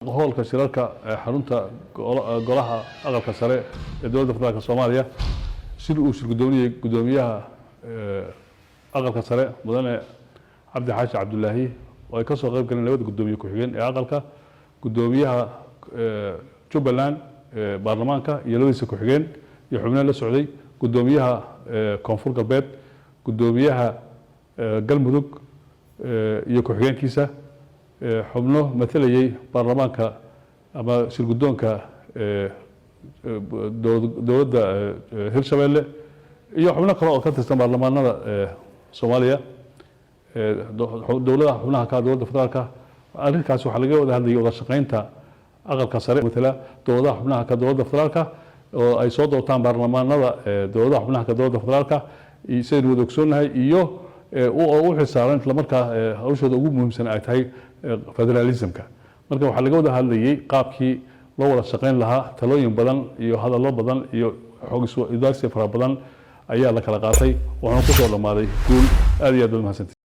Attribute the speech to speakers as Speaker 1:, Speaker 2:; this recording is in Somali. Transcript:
Speaker 1: howlka shirarka xarunta golaha aqalka sare ee dowladda federaalka Soomaaliya sidii uu shirgudooniyay gudoomiyaha aqalka sare mudane Cabdi Xaashi Cabdullaahi oo ay ka soo qayb galeen labada gudoomiye ku xigeen ee aqalka gudoomiyaha Jubbaland baarlamaanka iyo labadiisa ku xigeen iyo xubnaha la socday gudoomiyaha Koonfur Galbeed gudoomiyaha Galmudug iyo ku xigeenkiisa xubno matalayay baarlamaanka ama shirgudoonka dowladda Hirshabeelle iyo xubno kale oo ka tirsan baarlamaanada Soomaaliya dowladaha xubnaha ka dowladda federaalka arrinkaas waxa laga wada hadlayay wada shaqeynta aqalka sare matala dowladaha xubnaha ka dowladda federaalka oo ay soo doortaan baarlamaanada dowladaha xubnaha ka dowladda federaalka sidoo wada ogsoonahay iyo oo xisaaran isla markaa hawshooda ugu muhiimsan ay tahay federalismka marka waxa laga wada hadlayay qaabkii loo wada shaqeyn lahaa talooyin badan iyo hadallo badan iyo xog isweydaarsi fara badan ayaa la kala qaatay waxaan ku soo dhamaaday guul aad iyo aad u mahadsantahay